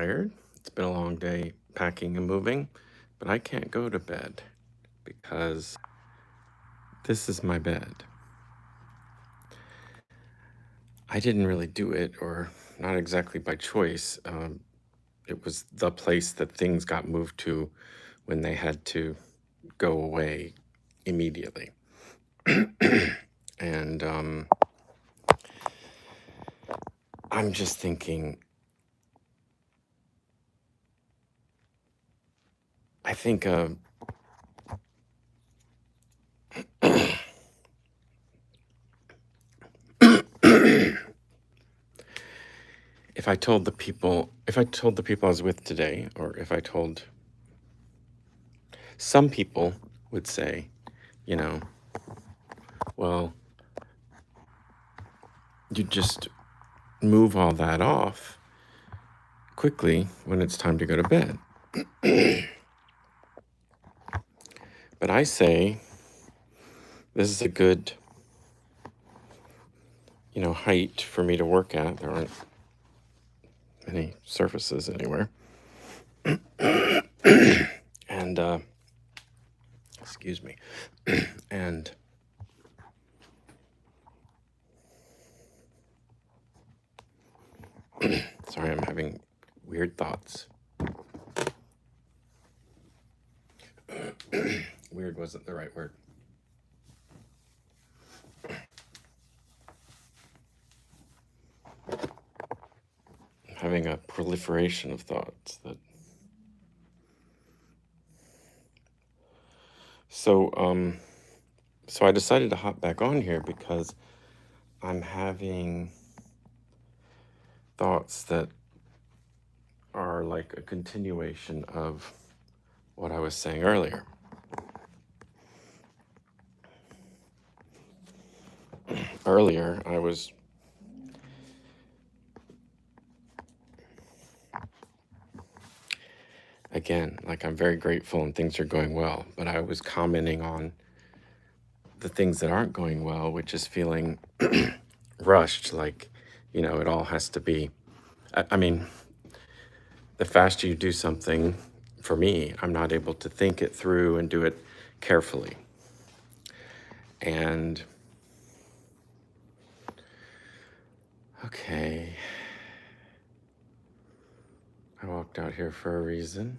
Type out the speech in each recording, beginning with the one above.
tired. It's been a long day packing and moving, but I can't go to bed because this is my bed. I didn't really do it, or not exactly by choice. It was the place that things got moved to when they had to go away immediately. And I'm just thinking, I think if I told the people I was with today, or if I told some people would say, you know, well, you just move all that off quickly when it's time to go to bed. But I say this is a good, height for me to work at. There aren't many surfaces anywhere. And, excuse me. And sorry, I'm having weird thoughts. Weird wasn't the right word. I'm having a proliferation of thoughts that. So I decided to hop back on here because I'm having thoughts that are like a continuation of what I was saying earlier. Earlier, I was again, like I'm very grateful and things are going well, but I was commenting on the things that aren't going well, which is feeling rushed, like, it all has to be. I mean, the faster you do something, for me, I'm not able to think it through and do it carefully. And okay, I walked out here for a reason.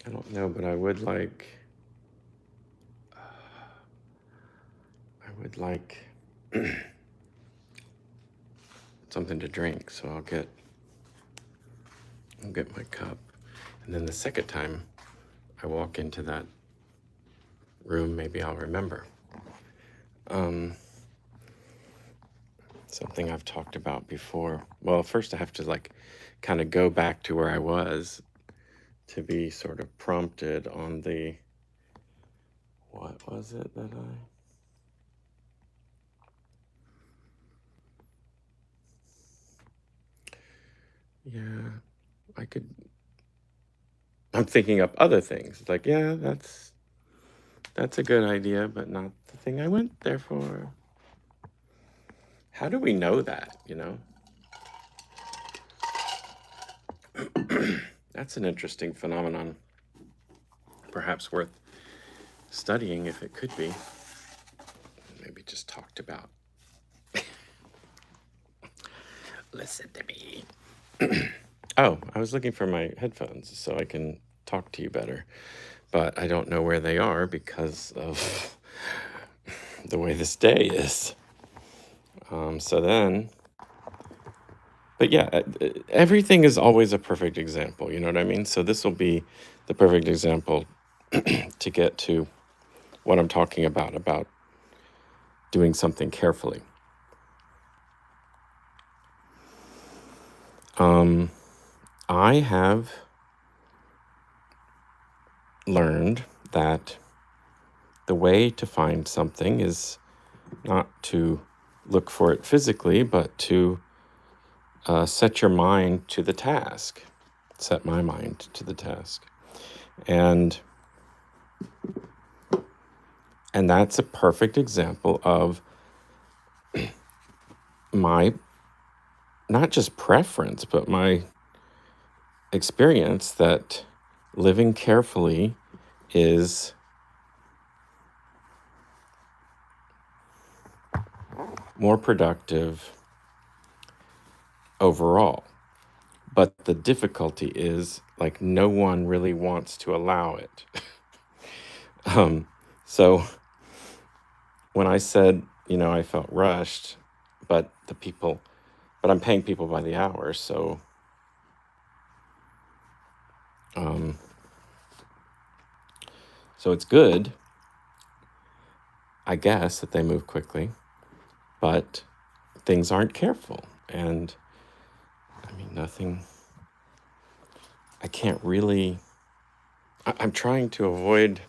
I don't know, but I would like something to drink, so I'll get my cup. And then the second time I walk into that room, maybe I'll remember. Something I've talked about before. Well, first I have to kind of go back to where I was to be sort of prompted on what was it that I'm thinking up other things. It's like, yeah, that's a good idea, but not the thing I went there for. How do we know that, That's an interesting phenomenon, perhaps worth studying if it could be. Maybe just talked about. Listen to me. Oh, I was looking for my headphones so I can talk to you better, but I don't know where they are because of the way this day is. But yeah, everything is always a perfect example, you know what I mean? So this will be the perfect example to get to what I'm talking about doing something carefully. I have learned that the way to find something is not to look for it physically, but to set your mind to the task. Set my mind to the task. And And that's a perfect example of my, not just preference, but my experience that living carefully is more productive overall. But the difficulty is, like, no one really wants to allow it. So when I said, I felt rushed, but I'm paying people by the hour, so so it's good, I guess, that they move quickly, but things aren't careful. And I mean, I can't really, I'm trying to avoid,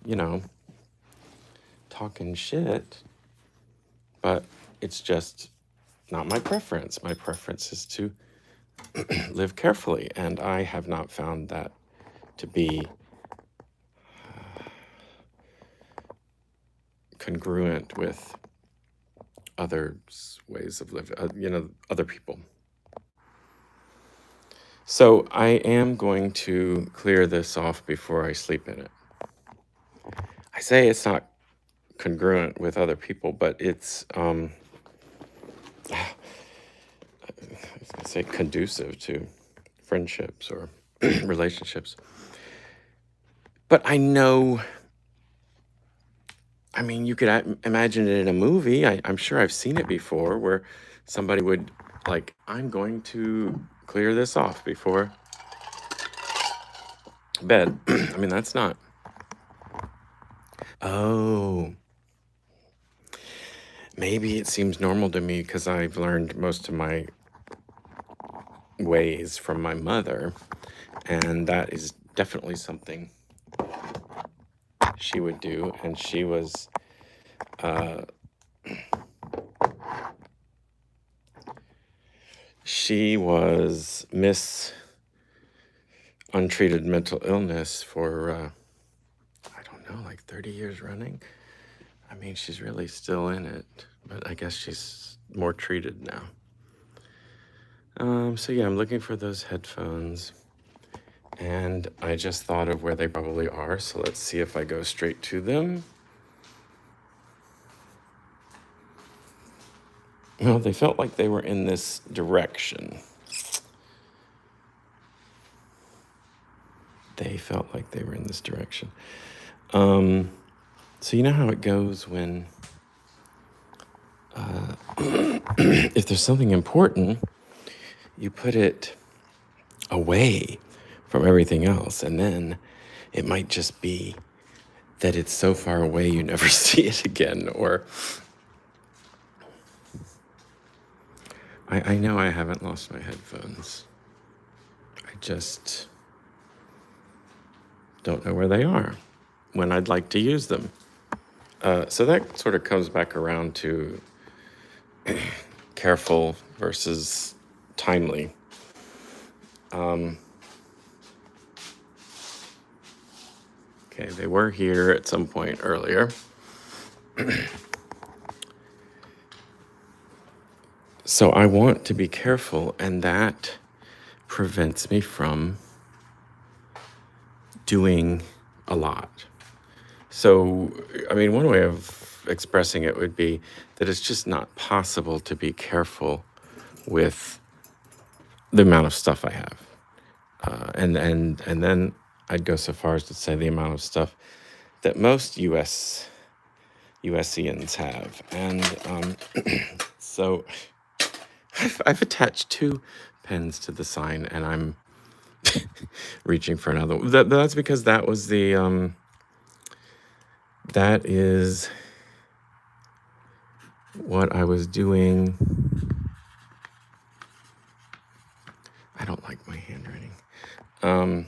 you know, talking shit, but it's just not my preference. My preference is to live carefully, and I have not found that to be congruent with others' ways of living, other people. So I am going to clear this off before I sleep in it. I say it's not congruent with other people, but it's, I was gonna say conducive to friendships or relationships. But I know, I mean, you could imagine it in a movie. I'm sure I've seen it before where somebody would, like, I'm going to clear this off before bed. I mean, that's not. Oh, maybe it seems normal to me because I've learned most of my ways from my mother, and that is definitely something she would do. And she was Miss Untreated Mental Illness for I don't know, like 30 years running. I mean, she's really still in it, but I guess she's more treated now. So yeah, I'm looking for those headphones, and I just thought of where they probably are, so let's see if I go straight to them. Well, they felt like they were in this direction. They felt like they were in this direction. So you know how it goes when if there's something important, you put it away from everything else, and then it might just be that it's so far away you never see it again. Or I know I haven't lost my headphones. I just don't know where they are when I'd like to use them. So that sort of comes back around to careful versus timely. Okay, they were here at some point earlier. So I want to be careful, and that prevents me from doing a lot. So, I mean, one way of expressing it would be that it's just not possible to be careful with the amount of stuff I have. And then I'd go so far as to say the amount of stuff that most USians have. And so I've attached 2 pens to the sign, and I'm reaching for another one. That's because that was the that is what I was doing. I don't like my handwriting. I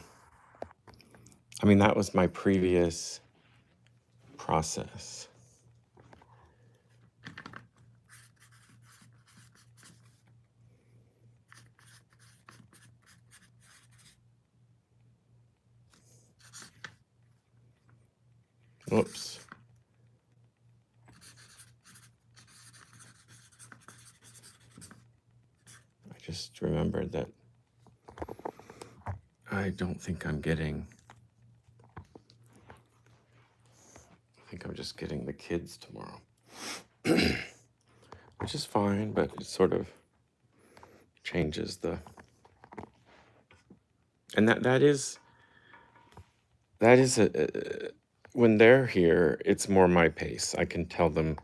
mean, that was my previous process. Whoops. I just remembered that I don't think I'm getting, I think I'm just getting the kids tomorrow, which is fine, but it sort of changes the, and that is when they're here, it's more my pace. I can tell them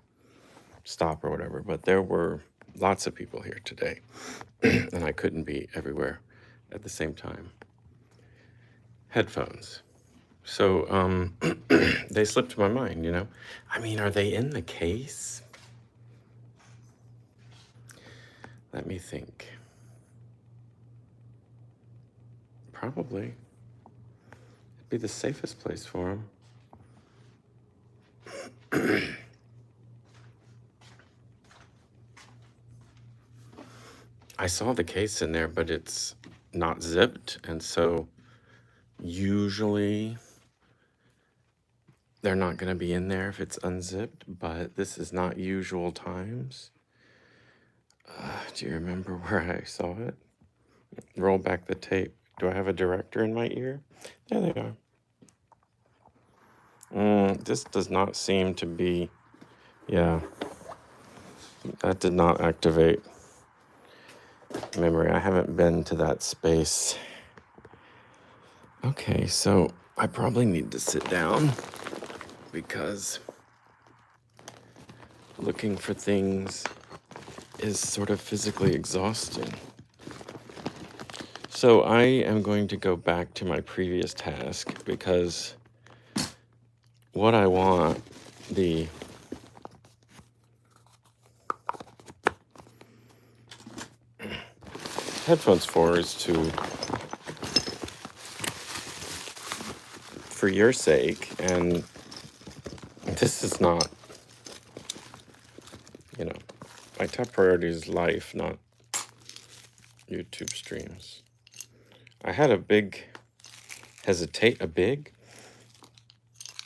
stop or whatever, but there were lots of people here today and I couldn't be everywhere at the same time. Headphones. So they slipped my mind, you know? I mean, are they in the case? Let me think. Probably. It'd be the safest place for them. I saw the case in there, but it's not zipped, and so usually they're not going to be in there if it's unzipped, but this is not usual times. Do you remember where I saw it? Roll back the tape. Do I have a director in my ear? There they are. This does not seem to be, yeah, that did not activate memory. I haven't been to that space. Okay, so I probably need to sit down because looking for things is sort of physically exhausting. So I am going to go back to my previous task because what I want the headphones for is for your sake, and this is not, you know, my top priority is life, not YouTube streams. I had a big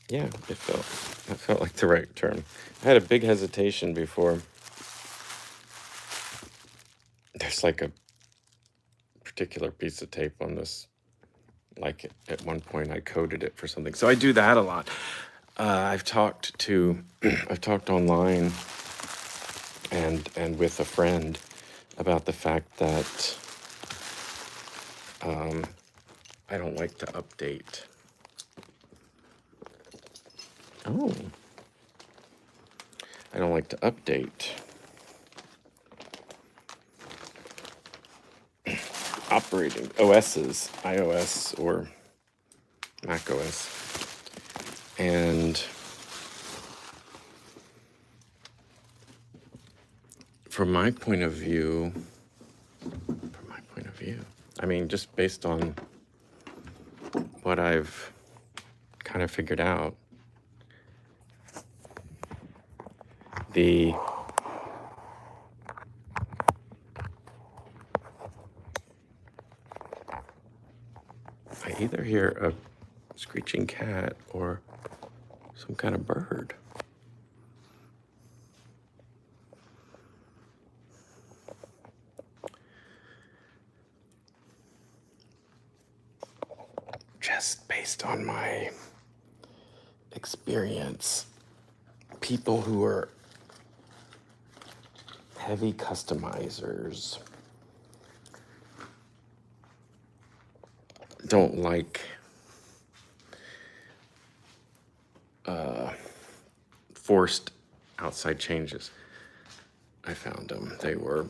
yeah, that felt like the right term. I had a big hesitation before. There's like a particular piece of tape on this, like at one point I coded it for something. So I do that a lot. I've talked online and with a friend about the fact that I don't like to update. Oh. I don't like to update operating OSs, iOS or Mac OS. And from my point of view, I mean, just based on what I've kind of figured out, I either hear a screeching cat or some kind of bird. Just based on my experience, people who are heavy customizers don't like forced outside changes. I found them. They were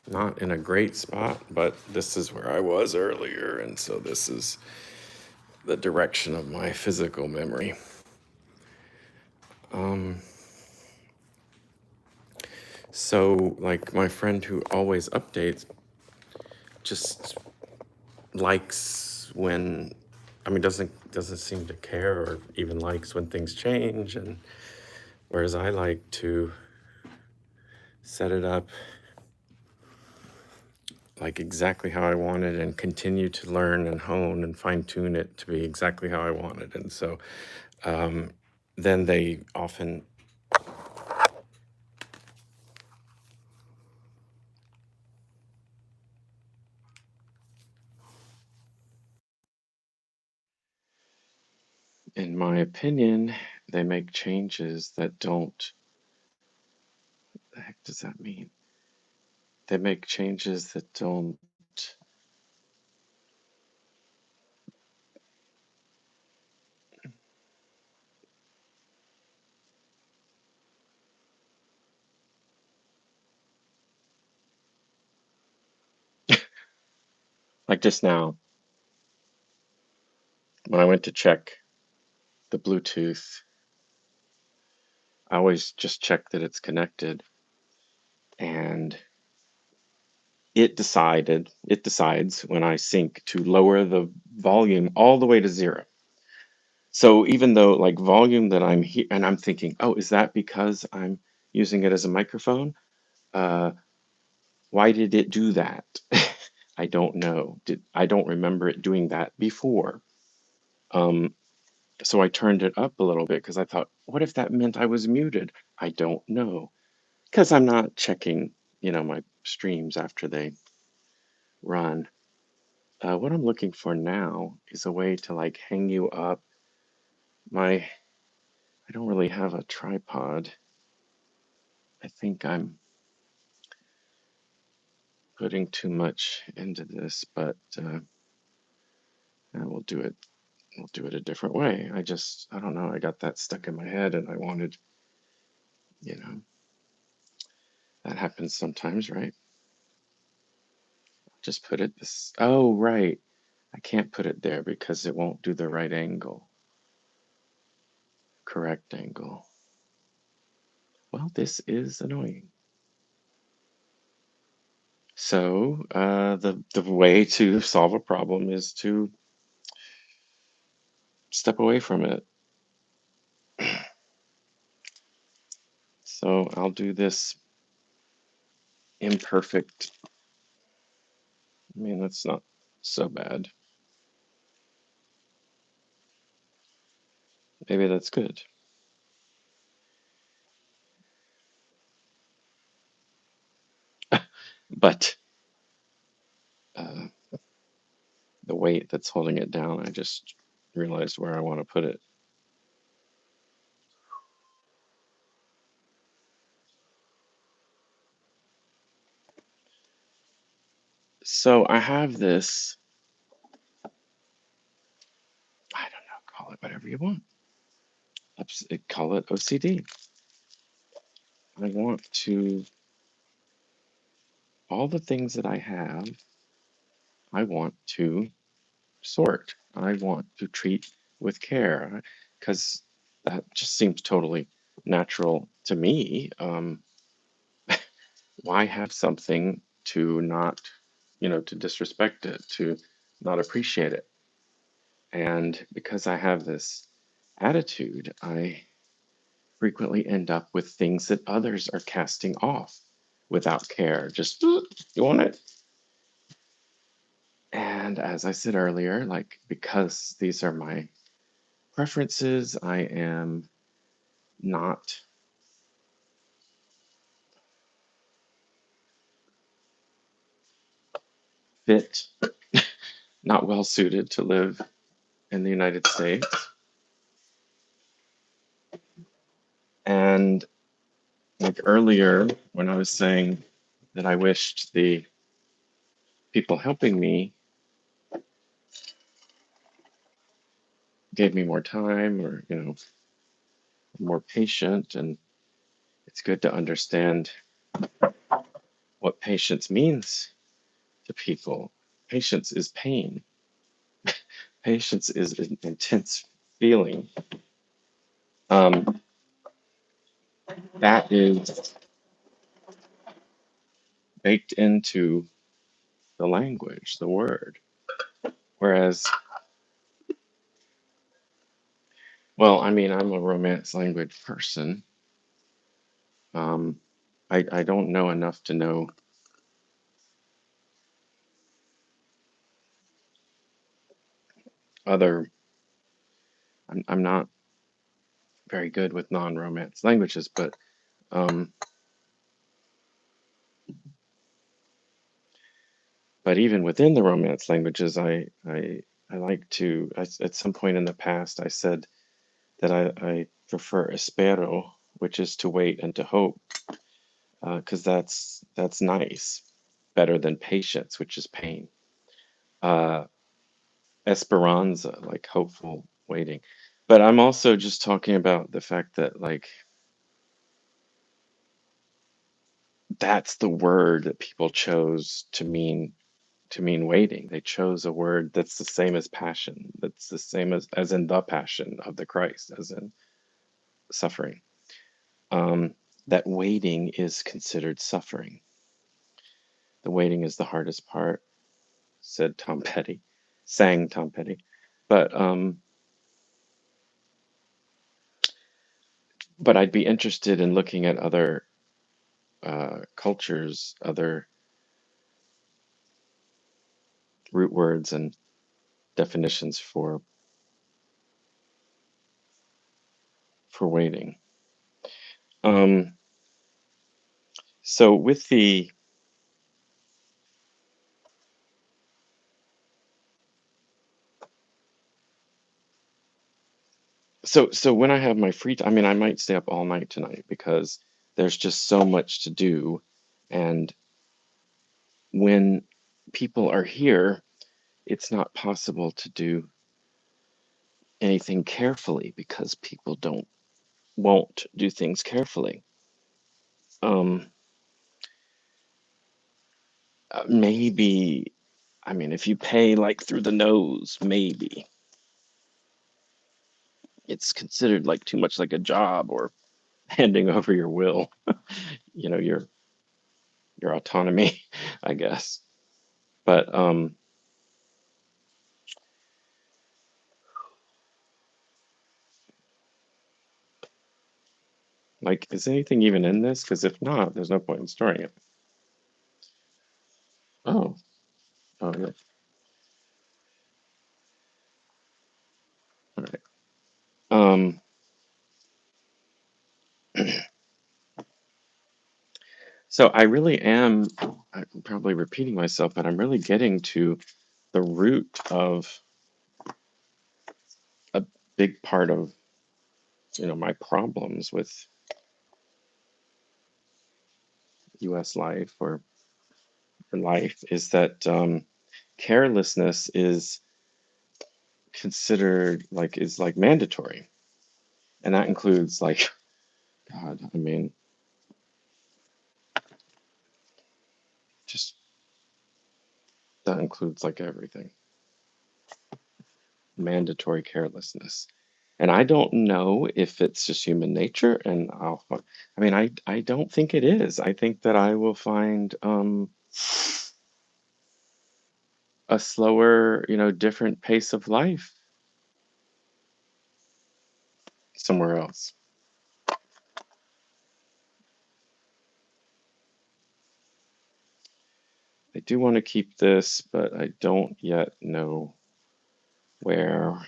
not in a great spot, but this is where I was earlier, and so this is the direction of my physical memory. So, like, my friend who always updates just likes when, I mean, doesn't seem to care or even likes when things change, and whereas I like to set it up like exactly how I want it and continue to learn and hone and fine tune it to be exactly how I want it. And so then they often, in my opinion, they make changes that don't, the heck does that mean? They make changes that don't, like just now, when I went to check the Bluetooth, I always just check that it's connected, and it decides when I sync to lower the volume all the way to zero. So even though like volume that I'm here, and I'm thinking, oh, is that because I'm using it as a microphone? Uh, why did it do that? I don't know. I don't remember it doing that before. Um, so I turned it up a little bit because I thought, what if that meant I was muted? I don't know because I'm not checking, my streams after they run. What I'm looking for now is a way to like hang you up. I don't really have a tripod. I think I'm putting too much into this, but we'll do it. We'll do it a different way. I don't know. I got that stuck in my head, and I wanted, you know, that happens sometimes, right? Just put it this. Oh, right. I can't put it there because it won't do the right angle, correct angle. Well, this is annoying. So the way to solve a problem is to step away from it. So I'll do this imperfect. I mean, that's not so bad. Maybe that's good. But uh, the weight that's holding it down, I just realized where I want to put it. So I have this, I don't know, call it whatever you want. Call it OCD. I want to, all the things that I have, I want to sort. I want to treat with care because that just seems totally natural to me. Why have something to not, to disrespect it, to not appreciate it? And because I have this attitude, I frequently end up with things that others are casting off without care. Just, you want it? And as I said earlier, like, because these are my preferences, I am not fit, not well suited to live in the United States. And like earlier, when I was saying that I wished the people helping me gave me more time or, more patient. And it's good to understand what patience means to people. Patience is pain, patience is an intense feeling. Um, that is baked into the language, the word. Whereas, well, I mean, I'm a Romance language person. Um, I don't know enough to know other. I'm not. very good with non-romance languages, um, but even within the romance languages, I like to. At some point in the past, I said that I prefer espero, which is to wait and to hope, because that's nice, better than patience, which is pain. Uh, Esperanza, like hopeful waiting. But I'm also just talking about the fact that like that's the word that people chose to mean waiting. They chose a word that's the same as passion, that's the same as in the passion of the Christ, as in suffering. Um, that waiting is considered suffering. The waiting is the hardest part, said Tom Petty, sang Tom Petty. But but I'd be interested in looking at other cultures, other root words and definitions for waiting. Um, so with the so when I have my free time, I mean, I might stay up all night tonight because there's just so much to do, and when people are here, it's not possible to do anything carefully because people don't won't do things carefully. Um, maybe, I mean, if you pay like through the nose, maybe it's considered like too much like a job or handing over your will, you know, your autonomy, I guess. But like, is anything even in this? Because if not, there's no point in storing it. Oh, oh yeah. All right. Um, so I really am, I'm probably repeating myself, but I'm really getting to the root of a big part of, my problems with US life or life is that carelessness is considered like is like mandatory. And that includes like, God, I mean, just that includes like everything, mandatory carelessness. And I don't know if it's just human nature, and I mean, I don't think it is. I think that I will find a slower, different pace of life somewhere else. I do want to keep this, but I don't yet know where.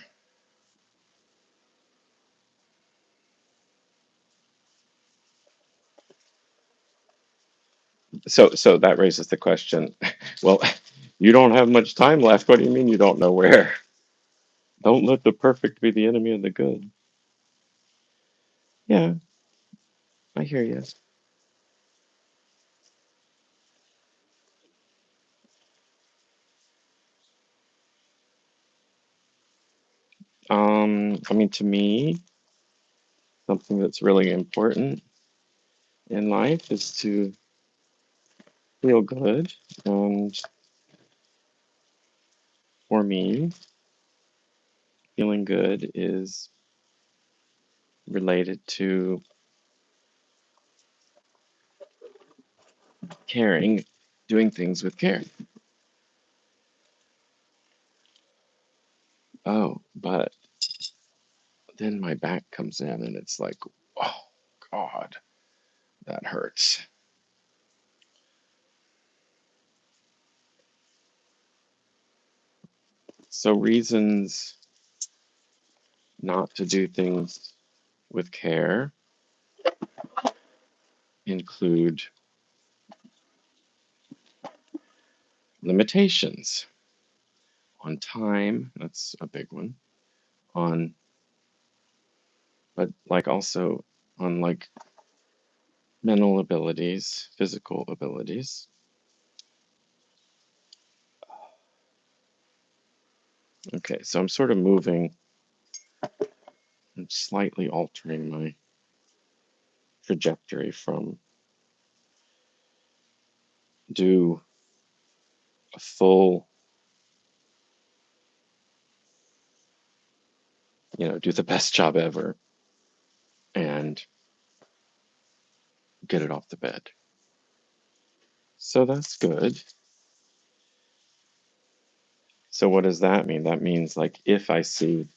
So that raises the question, well, you don't have much time left. What do you mean you don't know where? Don't let the perfect be the enemy of the good. Yeah, I hear you. I mean, to me, something that's really important in life is to feel good. And for me, feeling good is related to caring, doing things with care. Oh, but then my back comes in and it's like, oh, God, that hurts. So, reasons not to do things with care include limitations on time, that's a big one, on, but like also on like mental abilities, physical abilities. Okay, so I'm sort of moving, I'm slightly altering my trajectory from do a full, do the best job ever and get it off the bed. So that's good. So what does that mean? That means like if I see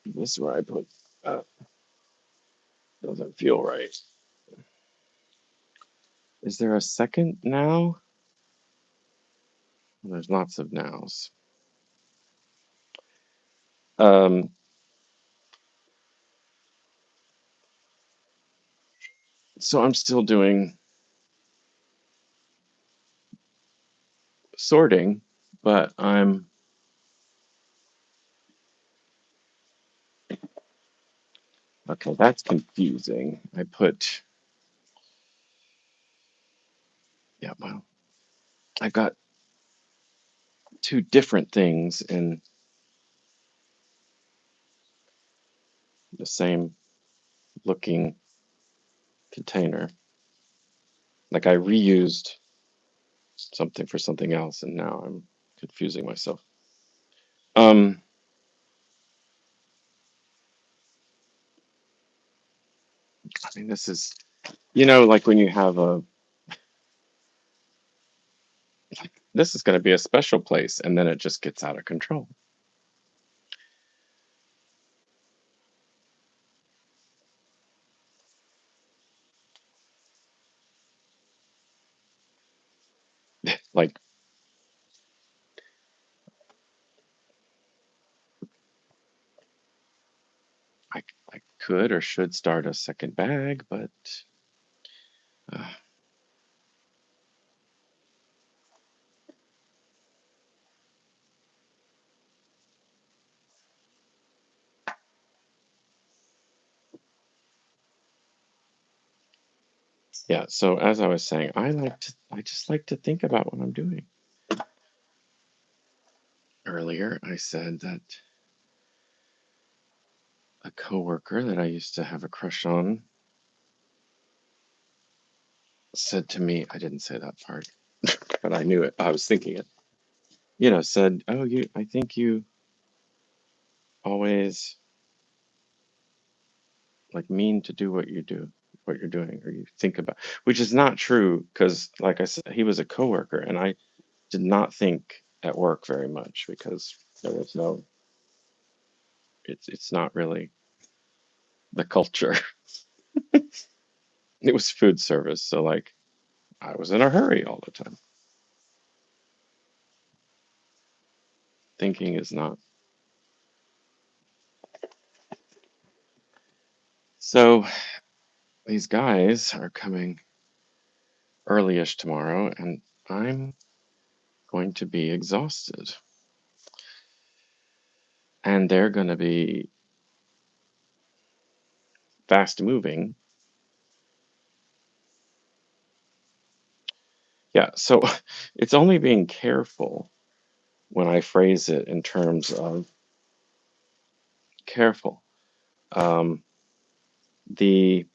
this is where I put doesn't feel right. Is there a second now? There's lots of nows. Um, so I'm still doing sorting, but I'm okay, that's confusing. I put yeah, well, I've got two different things in the same looking container. Like I reused something for something else and now I'm confusing myself. Um, I mean this is like when you have this is going to be a special place and then it just gets out of control. Like I, I could or should start a second bag, but uh, yeah. So as I was saying, I just like to think about what I'm doing. Earlier, I said that a coworker that I used to have a crush on said to me, I didn't say that part, but I knew it. I was thinking it. Said, "Oh, I think you always like mean to do what you're doing, or you think about," which is not true because, like I said, he was a coworker, and I did not think at work very much because there was no. It's not really the culture. It was food service, so like I was in a hurry all the time. Thinking is not. So these guys are coming early-ish tomorrow, and I'm going to be exhausted, and they're going to be fast moving. Yeah, so it's only being careful when I phrase it in terms of careful. Um, the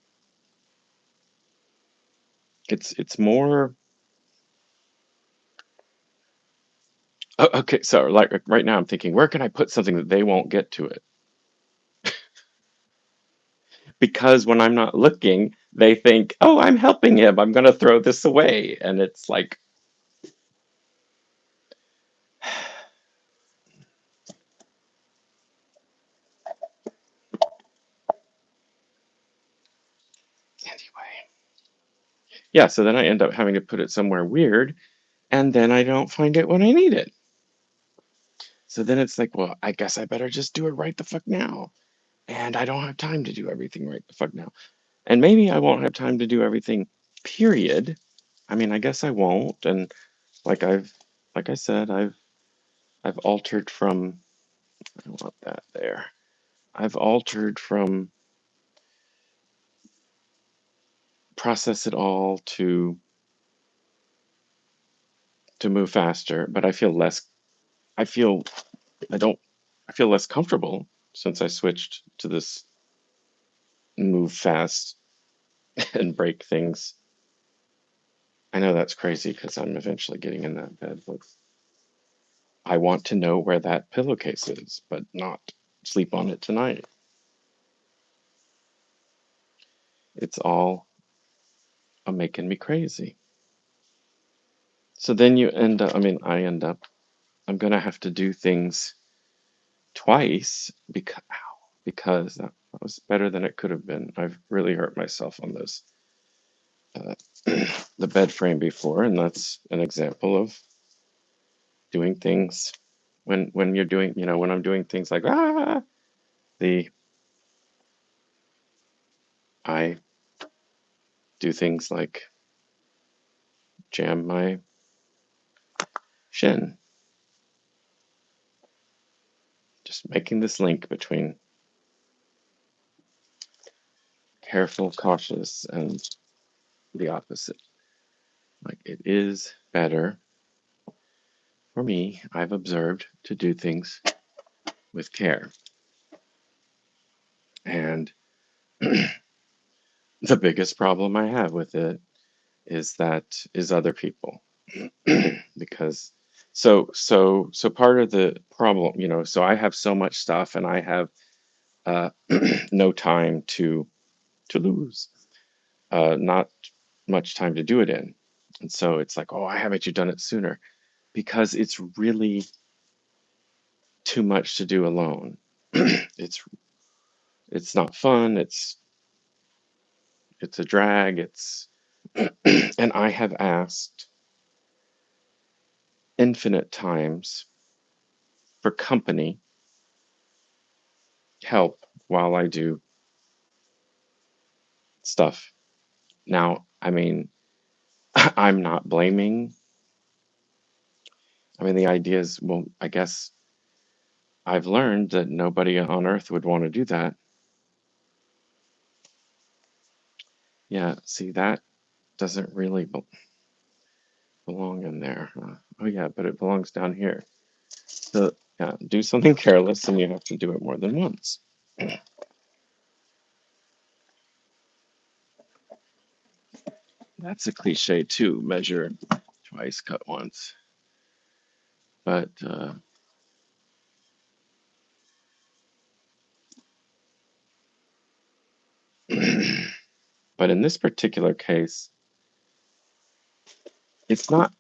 it's more okay. So like right now, I'm thinking, where can I put something that they won't get to it? Because when I'm not looking, they think, oh, I'm helping him. I'm going to throw this away, and it's like, anyway. Yeah. So then I end up having to put it somewhere weird, and then I don't find it when I need it. So then it's like, well, I guess I better just do it right the fuck now. And I don't have time to do everything right the fuck now. And maybe I won't have time to do everything, period. I mean, I guess I won't. And like I've, like I said, I've altered from, I don't want that there. I've altered from process it all to move faster, but I feel, I don't, I feel less comfortable since I switched to this move fast and break things. I know that's crazy because I'm eventually getting in that bed, but I want to know where that pillowcase is, but not sleep on it tonight. It's all making me crazy. So then you end up, I mean, I end up, I'm gonna have to do things twice because that was better than it could have been. I've really hurt myself on this uh, the bed frame before, and that's an example of doing things when you're doing, when I'm doing things like the I do things like jam my shin, just making this link between careful, cautious, and the opposite. Like it is better for me, I've observed, to do things with care. And the biggest problem I have with it is other people. Because so part of the problem, so I have so much stuff and I have uh no time to lose. Not much time to do it in. And so it's like, oh, why haven't you done it sooner? Because it's really too much to do alone. it's it's not fun, it's a drag, it's and I have asked infinite times for company help while I do stuff. Now, I mean, I'm not blaming. I mean, the idea is, well, I guess I've learned that nobody on earth would want to do that. Yeah, see, that doesn't really belong in there. Oh, yeah, but it belongs down here. So, yeah, do something careless and you have to do it more than once. That's a cliche too, measure twice, cut once. But but in this particular case, it's not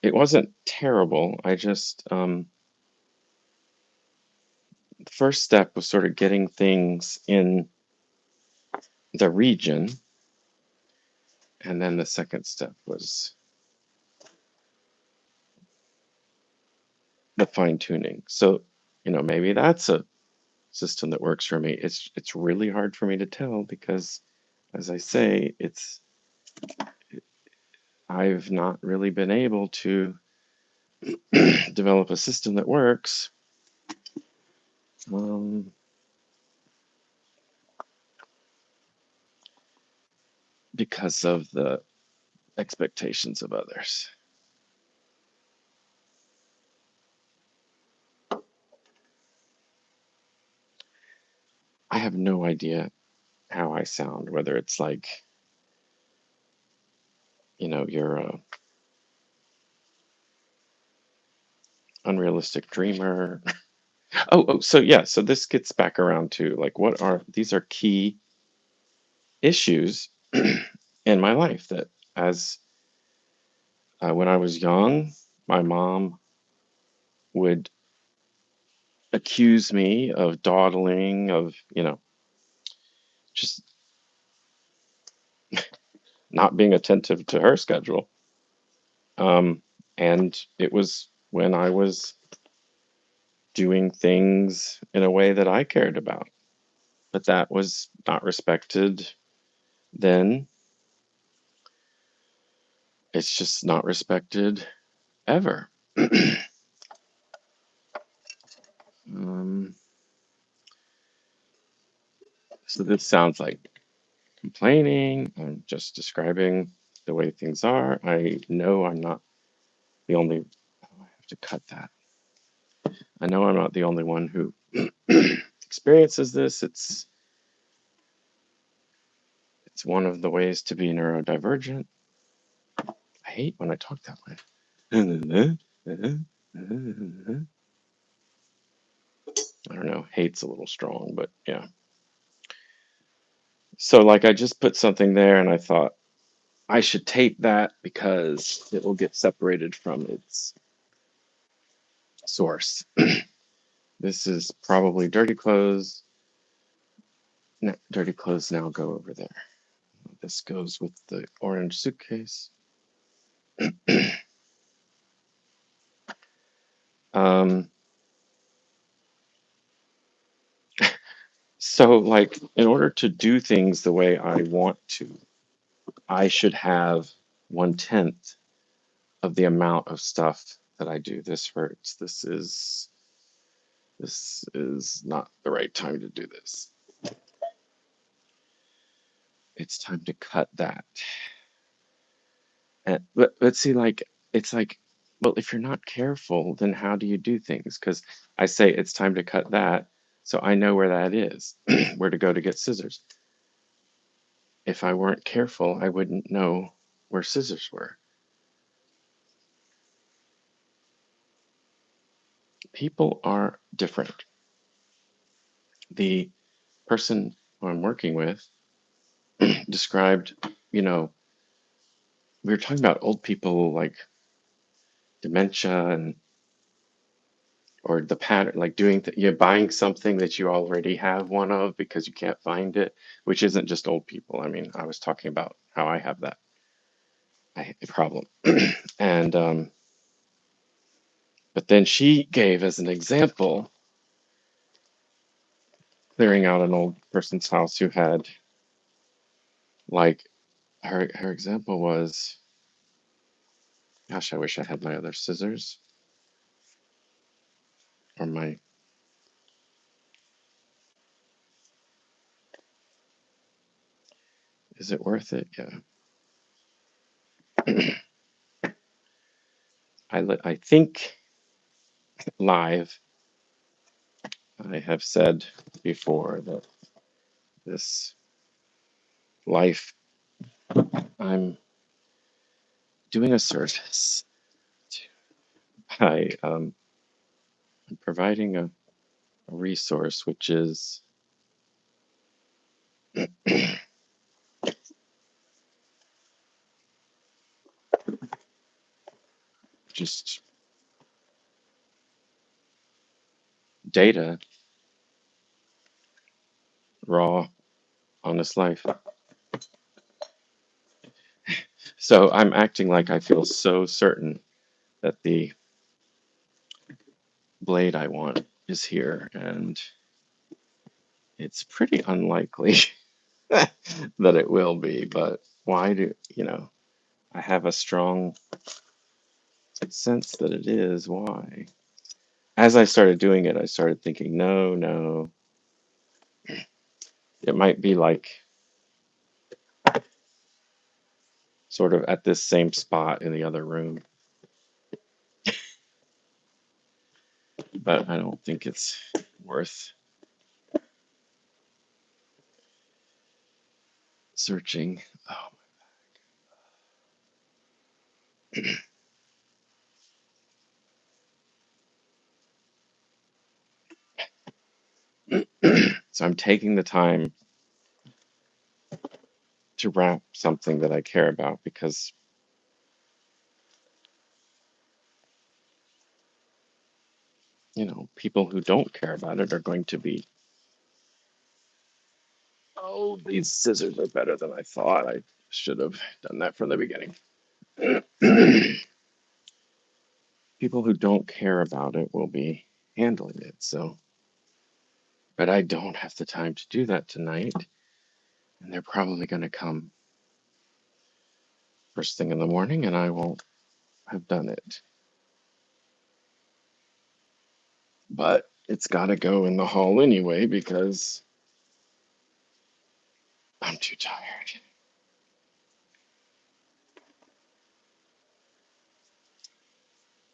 it wasn't terrible. I just the first step was sort of getting things in the region, and then the second step was the fine tuning. So, maybe that's a system that works for me. It's really hard for me to tell because, as I say, I've not really been able to develop a system that works um, because of the expectations of others. I have no idea how I sound, whether it's like, you're a unrealistic dreamer. Oh, so yeah, so this gets back around to like, these are key issues in my life that as when I was young, my mom would accuse me of dawdling, of, just not being attentive to her schedule. Um, and it was when I was doing things in a way that I cared about. But that was not respected then. It's just not respected ever. um, so this sounds like complaining. I'm just describing the way things are. I know I'm not the only. Oh, I have to cut that. I know I'm not the only one who experiences this. It's one of the ways to be neurodivergent. I hate when I talk that way. I don't know. Hate's a little strong, but yeah. So like I just put something there and I thought I should tape that because it will get separated from its source. This is probably dirty clothes. No, dirty clothes now go over there. This goes with the orange suitcase. Um, so like in order to do things the way I want to, I should have 1/10 of the amount of stuff that I do. This hurts. This is not the right time to do this. It's time to cut that. And but see, like it's like, well, if you're not careful, then how do you do things? Because I say it's time to cut that, so I know where that is, where to go to get scissors. If I weren't careful, I wouldn't know where scissors were. People are different. The person who I'm working with described, you know, we were talking about old people like dementia and or the pattern, like you're buying something that you already have one of because you can't find it, which isn't just old people. I mean, I was talking about how I have that problem. And but then she gave as an example clearing out an old person's house who had like her example was, gosh, I wish I had my other scissors or my, is it worth it? Yeah. I think live I have said before that this life I'm doing a service by providing a resource which is just data, raw, honest life. So I'm acting like I feel so certain that the blade I want is here, and it's pretty unlikely that it will be, but why do, I have a strong sense that it is. Why? As I started doing it, I started thinking, no, no, it might be like sort of at this same spot in the other room, but I don't think it's worth searching. Oh. So I'm taking the time to wrap something that I care about because, people who don't care about it are going to be, oh, these scissors are better than I thought. I should have done that from the beginning. people who don't care about it will be handling it. So, but I don't have the time to do that tonight, and they're probably going to come first thing in the morning, and I won't have done it. But it's got to go in the hall anyway because I'm too tired.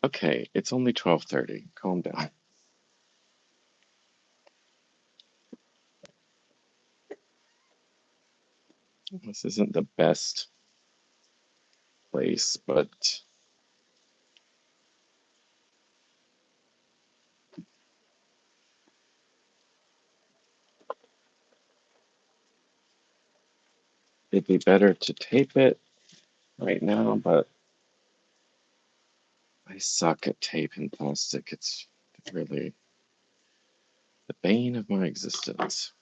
Okay, it's only 12:30. Calm down. This isn't the best place, but it'd be better to tape it right now, but I suck at tape and plastic. It's really the bane of my existence.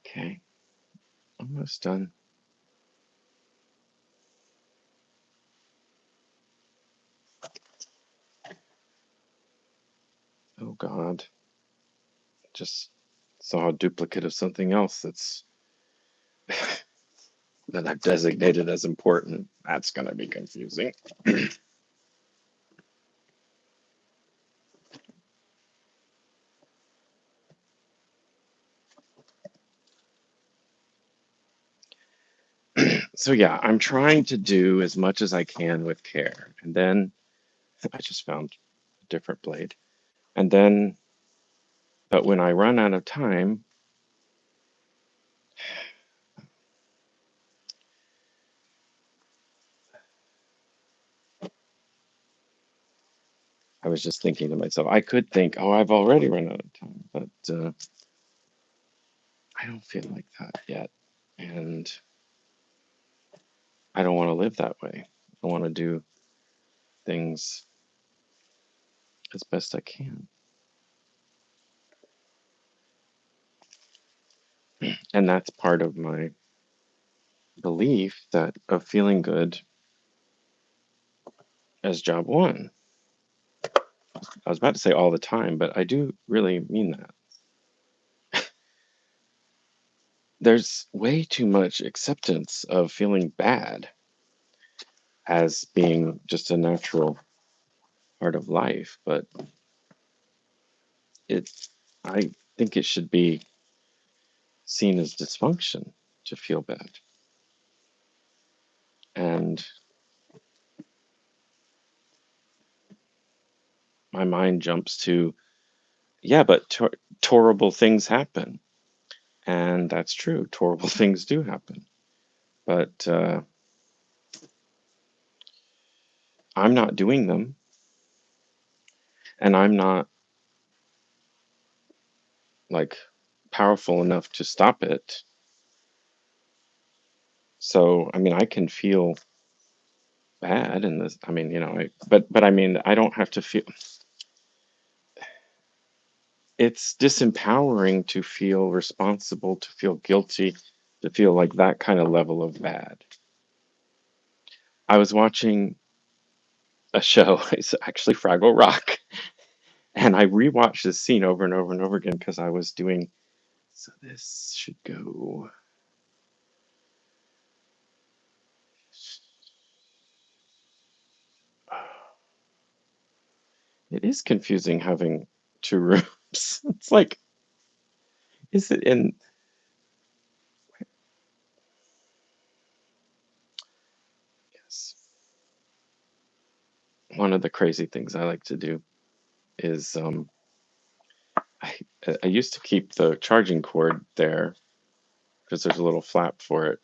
Okay, almost done. Oh God, just saw a duplicate of something else that I've designated as important. That's gonna be confusing. So yeah, I'm trying to do as much as I can with care. And then I just found a different blade. And then, but when I run out of time, I was just thinking to myself, I could think, oh, I've already run out of time, but I don't feel like that yet. And I don't want to live that way. I want to do things as best I can. And that's part of my belief that of feeling good as job one. I was about to say all the time, but I do really mean that. There's way too much acceptance of feeling bad as being just a natural part of life, but it I think it should be seen as dysfunction to feel bad. And my mind jumps to, yeah, but horrible things happen. And that's true. Horrible things do happen. But I'm not doing them, and I'm not like powerful enough to stop it. So, I mean, I can feel bad in this. I mean, but I mean, I don't have to feel. It's disempowering to feel responsible, to feel guilty, to feel like that kind of level of bad. I was watching a show, it's actually Fraggle Rock, and I rewatched this scene over and over and over again because I was doing, so this should go. It is confusing having two rooms. It's like, is it in? Yes. One of the crazy things I like to do is I I used to keep the charging cord there because there's a little flap for it.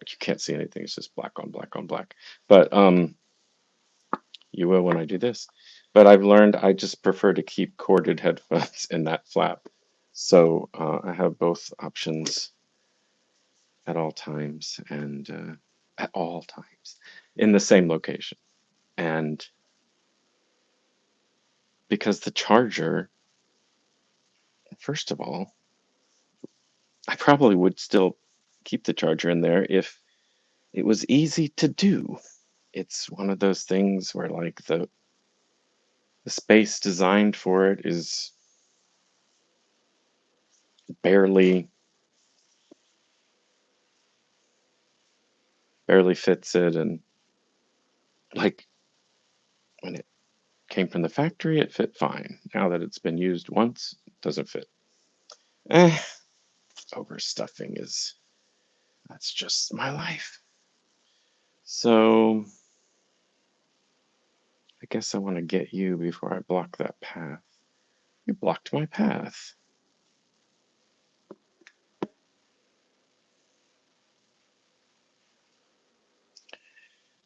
You can't see anything; it's just black on black on black. But you will when I do this. But I've learned I just prefer to keep corded headphones in that flap, so I have both options at all times and at all times in the same location. And because the charger, first of all, I probably would still keep the charger in there if it was easy to do. It's one of those things where like the space designed for it is barely barely fits it, and like when it came from the factory it fit fine. Now that it's been used once, it doesn't fit. Eh, overstuffing is that's just my life. So I guess I want to get you before I block that path. You blocked my path.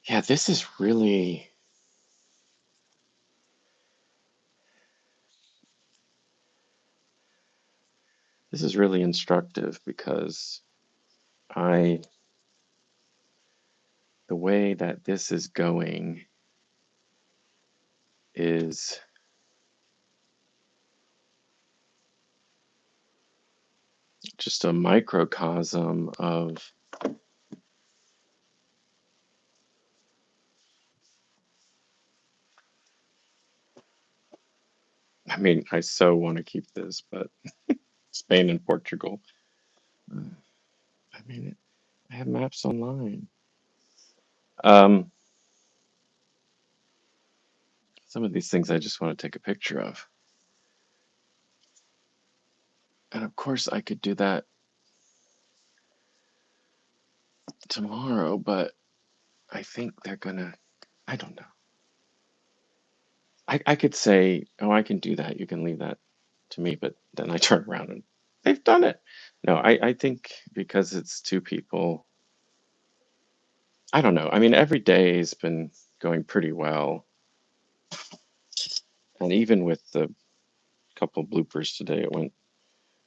Yeah, this is really instructive because I the way that this is going is just a microcosm of, I mean, I so want to keep this, but Spain and Portugal, uh, I mean, I have maps online. Um, some of these things I just want to take a picture of. And of course, I could do that tomorrow, but I think they're gonna, I don't know. I could say, oh, I can do that. You can leave that to me. But then I turn around and they've done it. No, I think because it's two people, I don't know. I mean, every day has been going pretty well. And even with the couple bloopers today, it went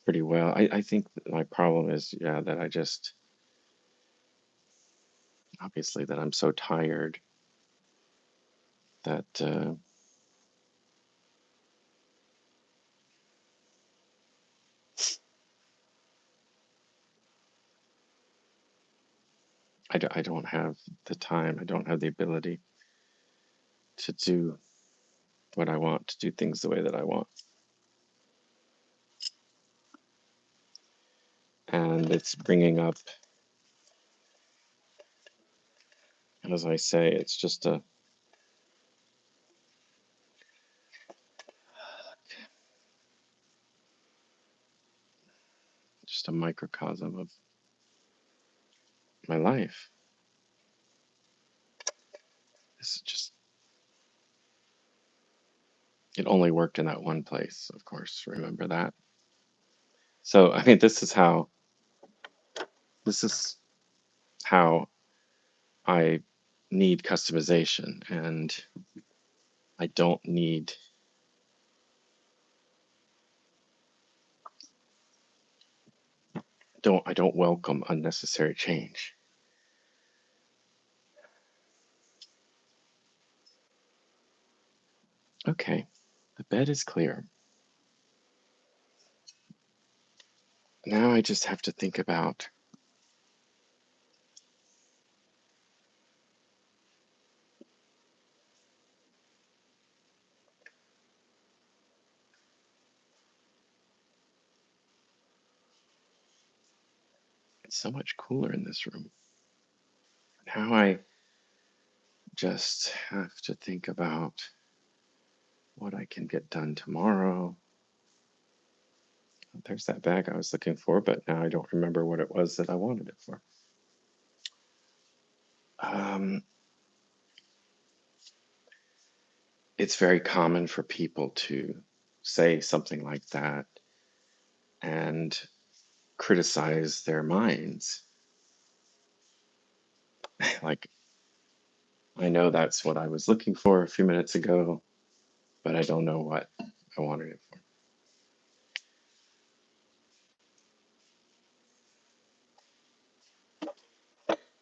pretty well. I think that my problem is, yeah, that I just, obviously, that I'm so tired that I don't have the time. I don't have the ability to do what I want, to do things the way that I want. And it's bringing up, as I say, it's just a microcosm of my life. This is just, it only worked in that one place, of course. Remember that. So I mean, this is how I need customization, and I don't need don't I don't welcome unnecessary change. Okay, the bed is clear. Now I just have to think about, it's so much cooler in this room. Now I just have to think about what I can get done tomorrow. There's that bag I was looking for, but now I don't remember what it was that I wanted it for. Um, it's very common for people to say something like that and criticize their minds. Like, I know that's what I was looking for a few minutes ago, but I don't know what I wanted it for.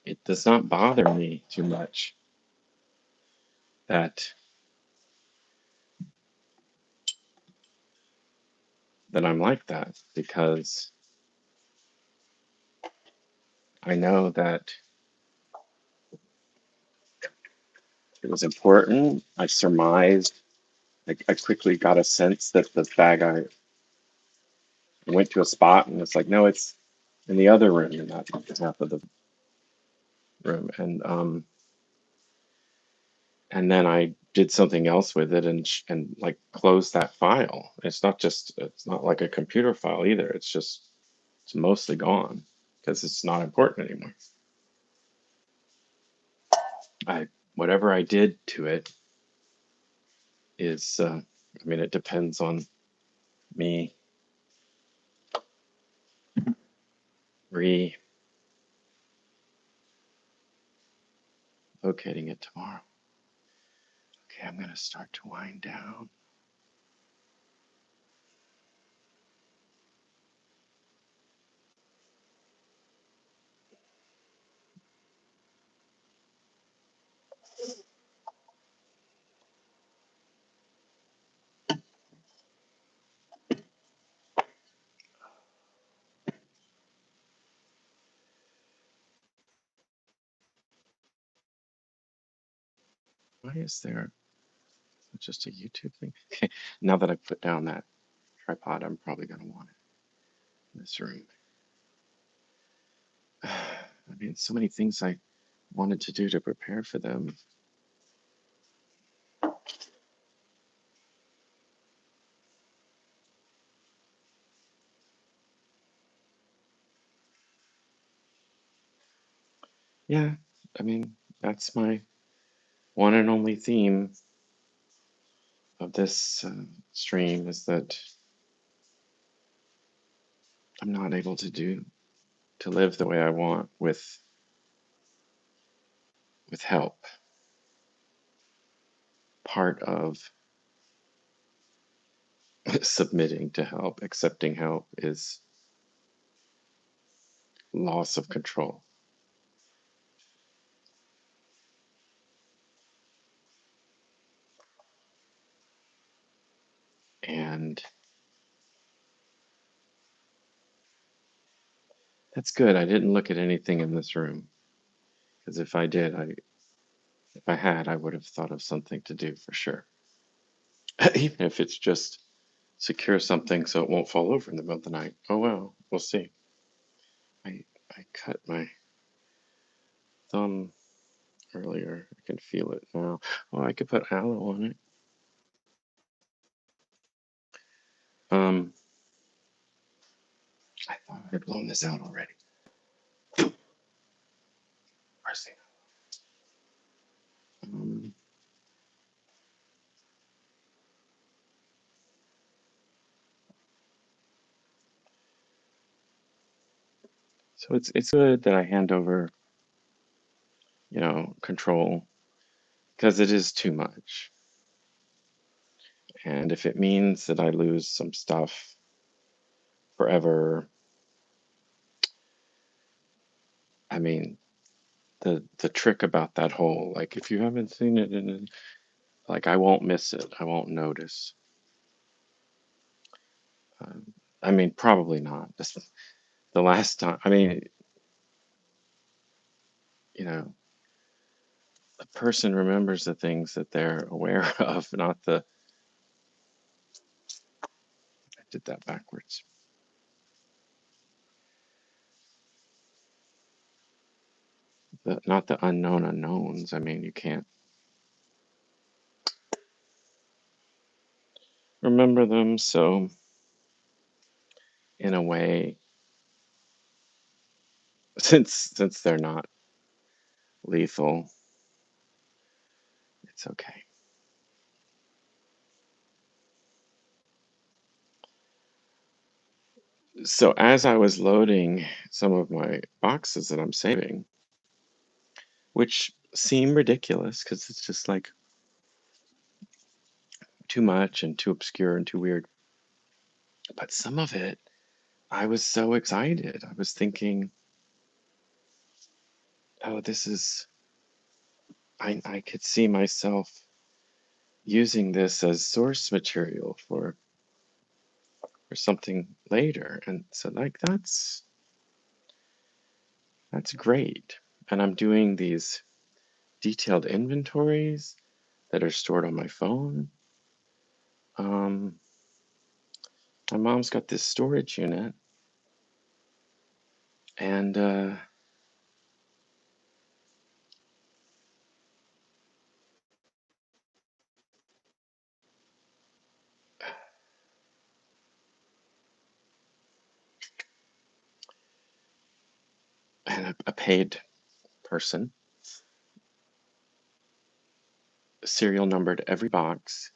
It does not bother me too much that I'm like that, because I know that it was important. I surmised, I quickly got a sense that the bad guy went to a spot, and it's like, no, it's in the other room, in that half of the room. And then I did something else with it, and like closed that file. It's not like a computer file either. It's mostly gone because it's not important anymore. I Whatever I did to it is, I mean, it depends on me relocating it tomorrow. Okay, I'm gonna start to wind down. Why is there just a YouTube thing? Okay, now that I put down that tripod, I'm probably gonna want it in this room. I mean, so many things I wanted to do to prepare for them. Yeah, I mean, that's my one and only theme of this stream, is that I'm not able to live the way I want with help. Part of submitting to help, accepting help, is loss of control. And that's good. I didn't look at anything in this room, because if I had, I would have thought of something to do for sure. Even if it's just secure something so it won't fall over in the middle of the night. Oh well, we'll see. I I cut my thumb earlier. I can feel it now. Oh, I could put aloe on it. Um, I thought I had blown this out already. Mercy. Um, so it's good that I hand over, control, because it is too much. And if it means that I lose some stuff forever, I mean, the trick about that whole, like, if you haven't seen it, like, I won't miss it. I won't notice. Um, I mean, probably not. The last time, I mean, you know, a person remembers the things that they're aware of, not the, I did that backwards. Not the unknown unknowns. I mean, you can't remember them. So, in a way, since they're not lethal, it's okay. So as I was loading some of my boxes that I'm saving, which seem ridiculous because it's just like too much and too obscure and too weird, but some of it, I was so excited. I was thinking, oh, this is, I could see myself using this as source material for something later. And so like that's great. And I'm doing these detailed inventories that are stored on my phone. Um, my mom's got this storage unit, and a paid person serial numbered every box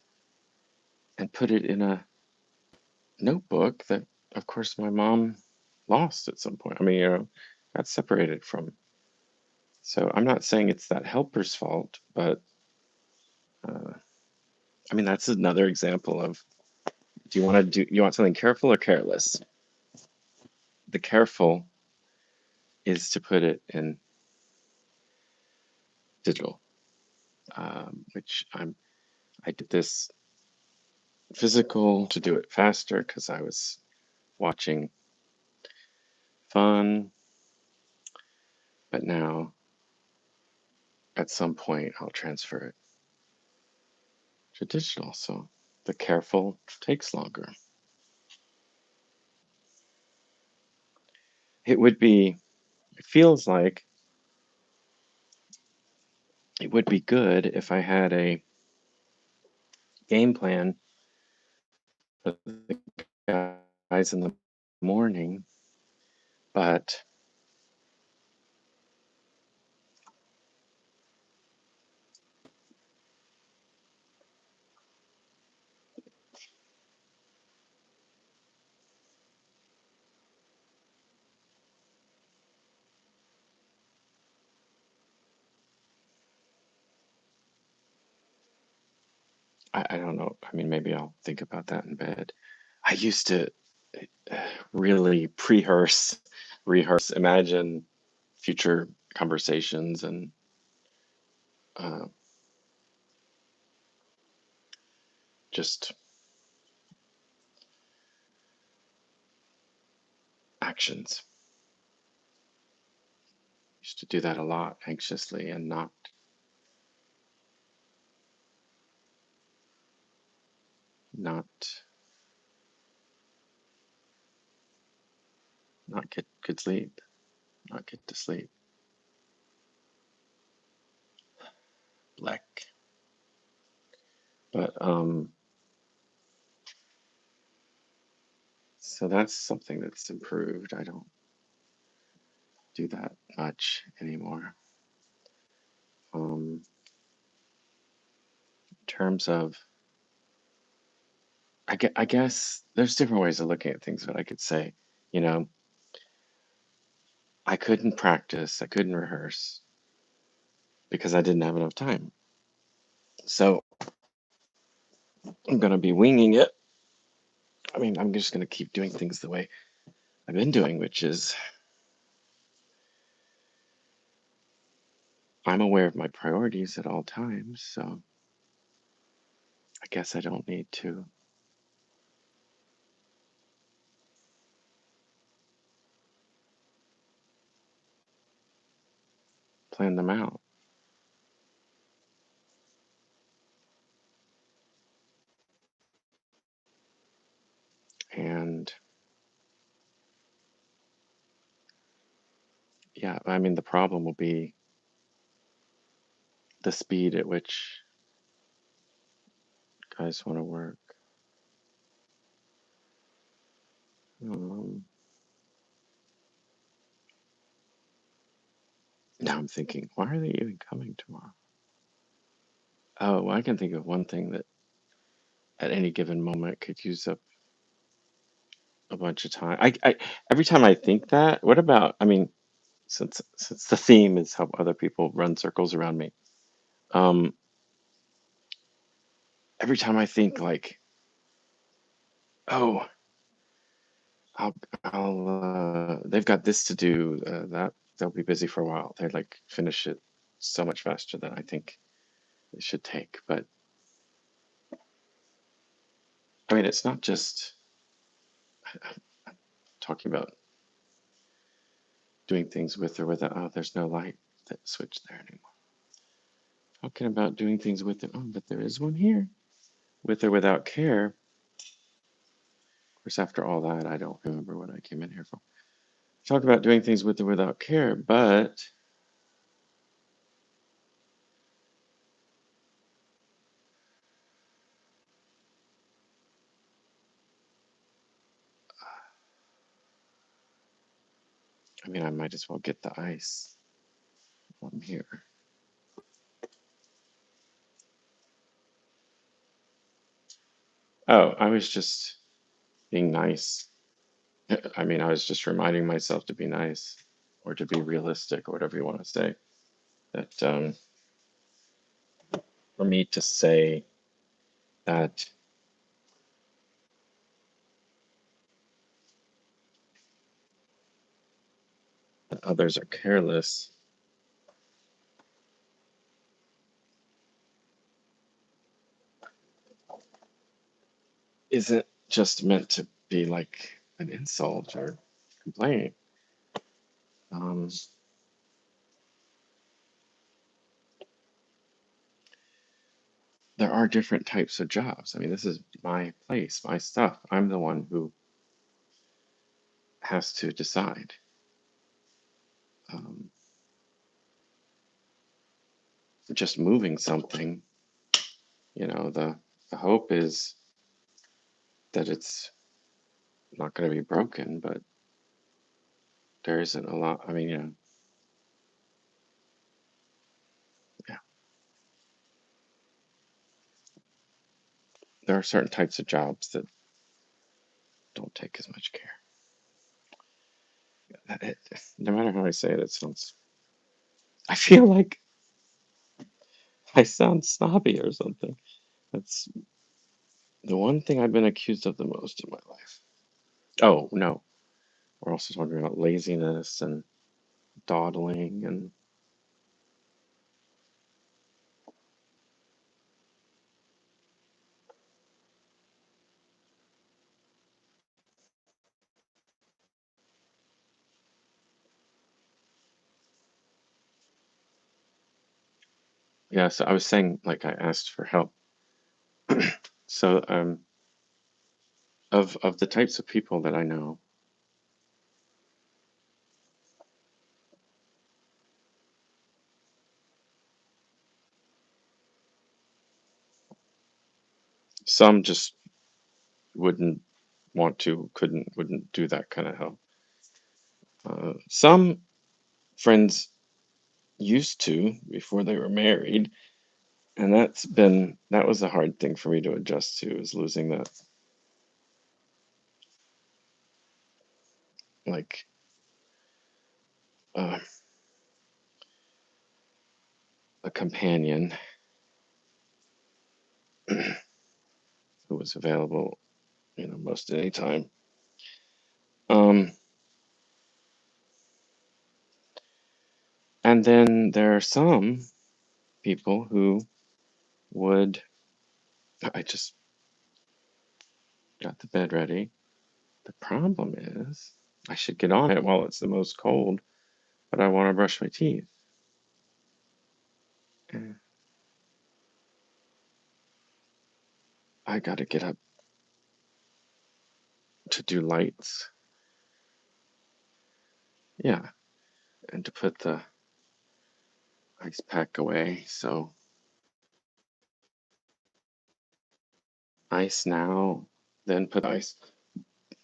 and put it in a notebook that, of course, my mom lost at some point. I mean, got separated from. So I'm not saying it's that helper's fault, but uh, I mean, that's another example of, you want something careful or careless? The careful is to put it in digital, which I did this physical to do it faster because I was watching fun, but now at some point I'll transfer it to digital. So the careful takes longer. It would be, it feels like it would be good if I had a game plan for the guys in the morning, but I don't know. I mean, maybe I'll think about that in bed. I used to really rehearse, imagine future conversations and uh, just actions. Used to do that a lot anxiously and not not get good sleep, not get to sleep. Black. But so that's something that's improved. I don't do that much anymore. In terms of, I guess there's different ways of looking at things, but I could say, you know, I couldn't practice, I couldn't rehearse because I didn't have enough time. So I'm gonna be winging it. I mean, I'm just gonna keep doing things the way I've been doing, which is I'm aware of my priorities at all times. So I guess I don't need to plan them out. And yeah, I mean, the problem will be the speed at which guys want to work. Um, Now I'm thinking, why are they even coming tomorrow? Oh, well, I can think of one thing that at any given moment could use up a bunch of time. Every time I think that, what about, I mean, since the theme is how other people run circles around me, um, every time I think like, oh, I'll, they've got this to do, that they'll be busy for a while. They like finish it so much faster than I think it should take. But I mean, it's not just I'm talking about doing things with or without. Oh, there's no light that switch there anymore. Talking about doing things with it. Oh, but there is one here. With or without care. Of course, after all that, I don't remember what I came in here for. Talk about doing things with or without care, but I mean, I might as well get the ice on here. Oh, I was just being nice. I mean, I was just reminding myself to be nice or to be realistic or whatever you want to say. That for me to say that others are careless isn't just meant to be like an insult or complaint. Um, there are different types of jobs. I mean, this is my place, my stuff. I'm the one who has to decide. Um, just moving something, the hope is that it's not going to be broken, but there isn't a lot. I mean, yeah, there are certain types of jobs that don't take as much care. It, no matter how I say it, it sounds. I feel like I sound snobby or something. That's the one thing I've been accused of the most in my life. Oh, no. We're also talking about laziness and dawdling and yeah, so I was saying like I asked for help. So of the types of people that I know, some just wouldn't want to, couldn't, wouldn't do that kind of help. Some friends used to before they were married, and that was a hard thing for me to adjust to is losing that like uh, a companion who was available, most any time. Um, and then there are some people who would, I just got the bed ready. The problem is, I should get on it while it's the most cold, but I want to brush my teeth. And I got to get up to do lights. Yeah, and to put the ice pack away. So, ice now, then put the ice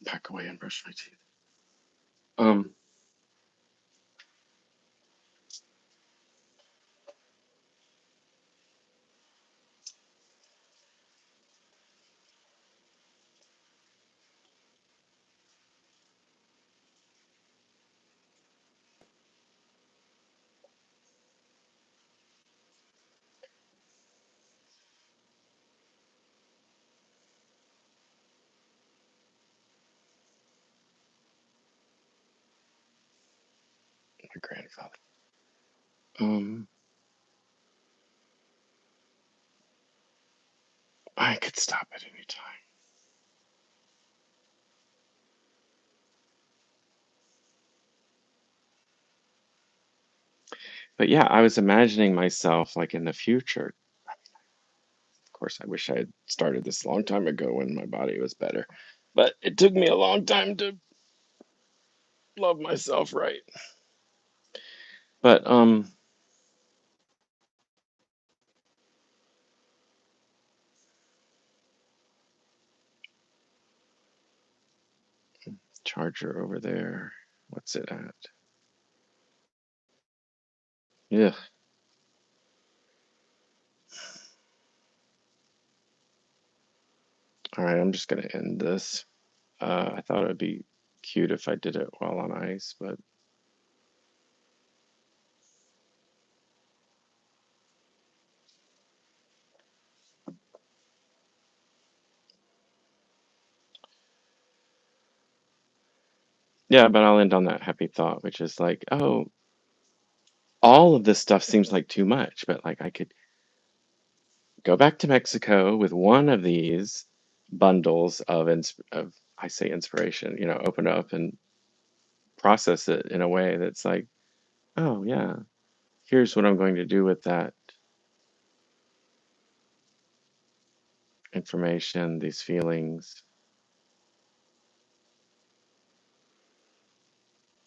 pack away and brush my teeth. Um, my grandfather. Um, I could stop at any time. But yeah, I was imagining myself like in the future. Of course, I wish I had started this a long time ago when my body was better. But it took me a long time to love myself right. But charger over there. What's it at? Yeah. All right, I'm just gonna end this. I thought it'd be cute if I did it while on ice, but yeah, but I'll end on that happy thought, which is like, oh, all of this stuff seems like too much, but like I could go back to Mexico with one of these bundles of I say inspiration, open up and process it in a way that's like, oh yeah, here's what I'm going to do with that information, these feelings.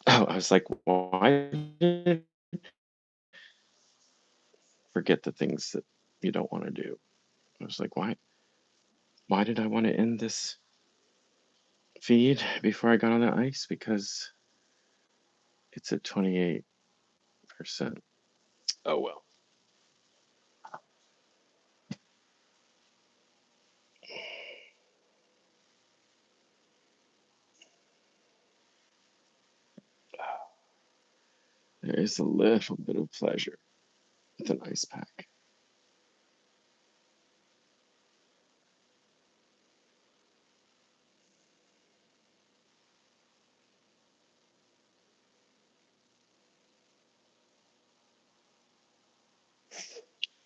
Oh, I was like, why did I forget the things that you don't want to do? I was like, why did I want to end this feed before I got on the ice? Because it's at 28%. Oh well. There is a little bit of pleasure with an ice pack.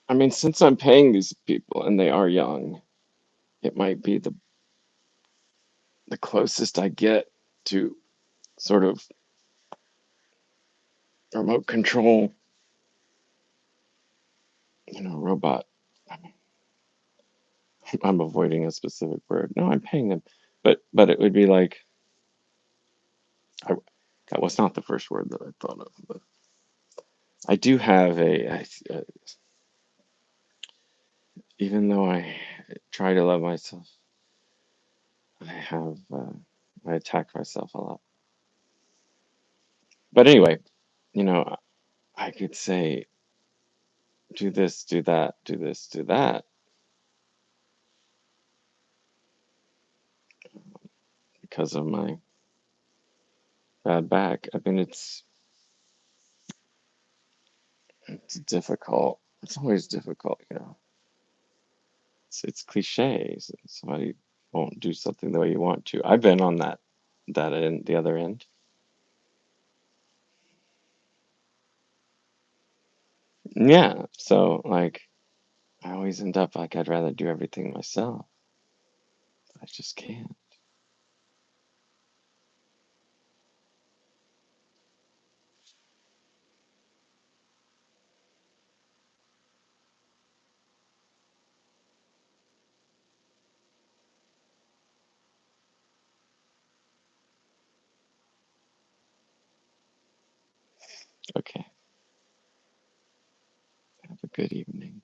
I mean, since I'm paying these people and they are young, it might be the closest I get to sort of remote control, robot. I mean, I'm avoiding a specific word. No, I'm paying them, but it would be like I, that was not the first word that I thought of. But I do have even though I try to love myself, I attack myself a lot. But anyway, you know, I could say do this, do that, do this, do that because of my bad back. I mean, it's difficult. It's always difficult. It's cliches. Somebody won't do something the way you want to. I've been on that end, the other end. Yeah. So like I always end up like I'd rather do everything myself. I just can't. Okay. Have a good evening.